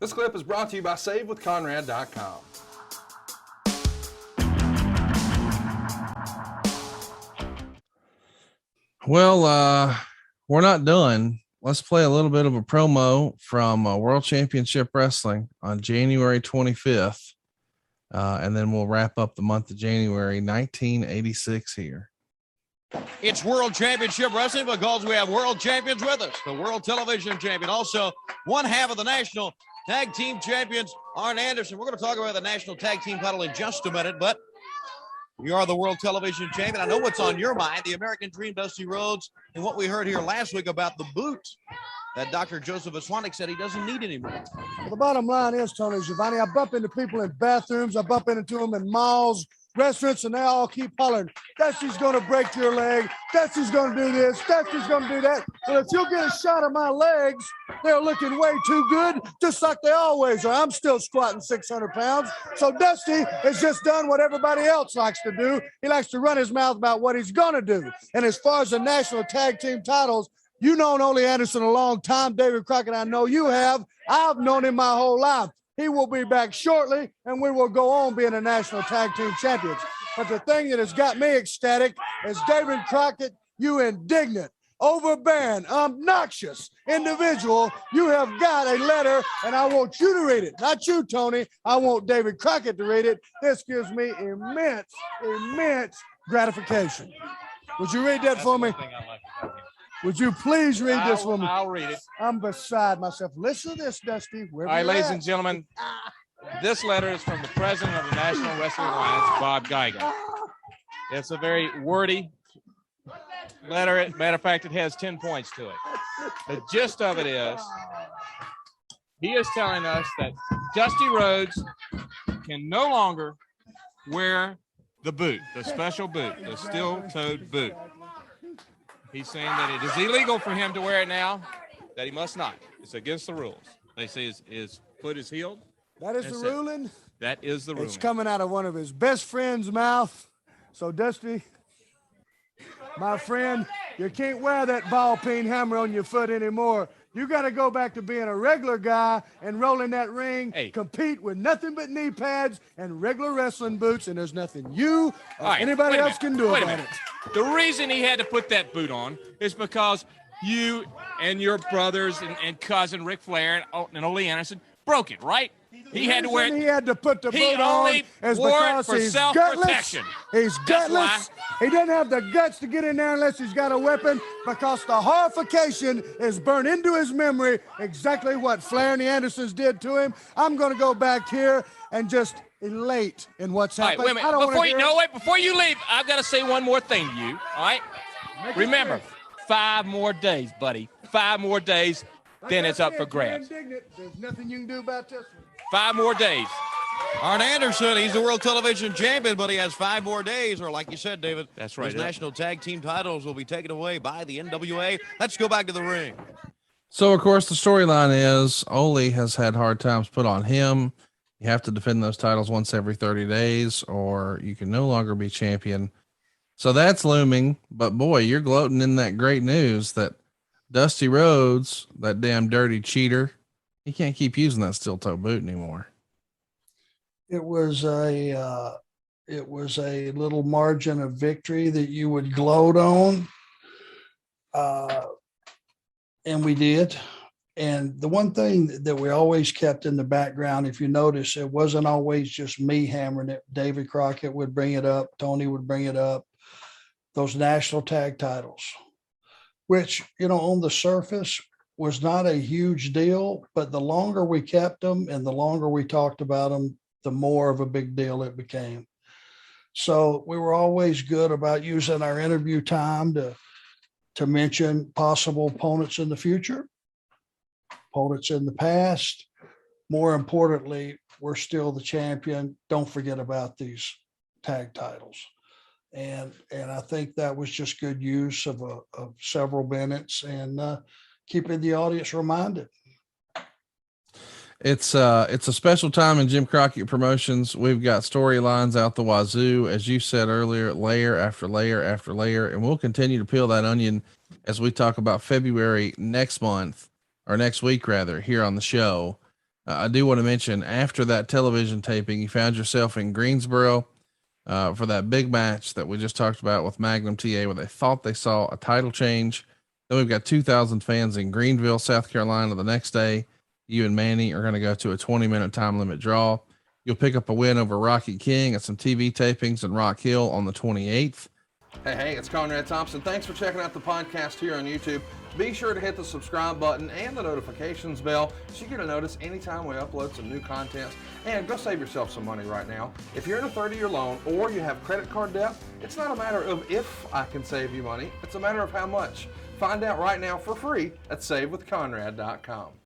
This clip is brought to you by SaveWithConrad.com. Well, we're not done. Let's play a little bit of a promo from World Championship Wrestling on January 25th. And then we'll wrap up the month of January 1986 here. It's World Championship Wrestling because we have world champions with us. The world television champion, also one half of the national tag team champions, Arn Anderson. We're going to talk about the national tag team title in just a minute, but you are the world television champion. I know what's on your mind, the American Dream, Dusty Rhodes, and what we heard here last week about the boot that Dr. Joseph Aswanik said he doesn't need anymore. Well, the bottom line is, Tony Giovanni, I bump into people in bathrooms, I bump into them in malls, restaurants, and they all keep hollering, Dusty's going to break your leg, Dusty's going to do this, Dusty's going to do that. Well, if you'll get a shot of my legs, they're looking way too good, just like they always are. I'm still squatting 600 pounds. So Dusty has just done what everybody else likes to do. He likes to run his mouth about what he's going to do. And as far as the national tag team titles, you've known Ole Anderson a long time. David Crockett, I know you have. I've known him my whole life. He will be back shortly, and we will go on being a national tag team champions. But the thing that has got me ecstatic is David Crockett, you indignant, overbearing, obnoxious individual. You have got a letter, and I want you to read it. Not you, Tony. I want David Crockett to read it. This gives me immense gratification. Would you read that for me? Would you please read this for me? I'll read it. I'm beside myself. Listen to this, Dusty. All right, ladies and gentlemen, this letter is from the president of the National Wrestling Alliance, Bob Geiger. It's a very wordy letter. Matter of fact, it has 10 points to it. The gist of it is, he is telling us that Dusty Rhodes can no longer wear the boot, the special boot, the steel-toed boot. He's saying that it is illegal for him to wear it now, that he must not. It's against the rules. They say his foot is healed. That is the ruling. That is the ruling. It's coming out of one of his best friend's mouth. So, Dusty, my friend, you can't wear that ball peen hammer on your foot anymore. You got to go back to being a regular guy and roll in that ring, compete with nothing but knee pads and regular wrestling boots, and there's nothing you or anybody else can do about it. The reason he had to put that boot on is because you and your brothers and cousin Ric Flair and Ole Anderson broke it, right? He had to wear it. He had to put the boot He on only is wore it because for he's self-protection. He's gutless. He doesn't have the guts to get in there unless he's got a weapon, because the horrification is burned into his memory exactly what Flair and the Andersons did to him. I'm going to go back here and just elate in what's happened. All right, wait a minute. Before you leave, I've got to say one more thing to you, all right? Remember, 5 more days, buddy. 5 more days, then it's up for grabs. There's nothing you can do about this one. 5 more days. Arn Anderson, he's the world television champion, but he has 5 more days, or like you said, David, that's right. His national tag team titles will be taken away by the NWA. Let's go back to the ring. So, of course, the storyline is Ole has had hard times put on him. You have to defend those titles once every 30 days, or you can no longer be champion. So that's looming. But, boy, you're gloating in that great news that Dusty Rhodes, that damn dirty cheater, he can't keep using that steel-toe boot anymore. It was a little margin of victory that you would gloat on. And we did. And the one thing that we always kept in the background, if you notice, it wasn't always just me hammering it. David Crockett would bring it up. Tony would bring it up. Those national tag titles, which, on the surface was not a huge deal, but the longer we kept them and the longer we talked about them, the more of a big deal it became. So we were always good about using our interview time to mention possible opponents in the future, opponents in the past. More importantly, we're still the champion. Don't forget about these tag titles. And I think that was just good use of several minutes and keeping the audience reminded. It's a special time in Jim Crockett Promotions. We've got storylines out the wazoo, as you said earlier, layer after layer after layer, and we'll continue to peel that onion as we talk about February next month, or next week rather, here on the show. I do want to mention, after that television taping, you found yourself in Greensboro for that big match that we just talked about with Magnum TA, where they thought they saw a title change. Then we've got 2,000 fans in Greenville, South Carolina the next day. You and Manny are going to go to a 20-minute time limit draw. You'll pick up a win over Rocky King at some TV tapings in Rock Hill on the 28th. Hey, it's Conrad Thompson. Thanks for checking out the podcast here on YouTube. Be sure to hit the subscribe button and the notifications bell so you get a notice anytime we upload some new content. And go save yourself some money right now. If you're in a 30-year loan or you have credit card debt, it's not a matter of if I can save you money. It's a matter of how much. Find out right now for free at SaveWithConrad.com.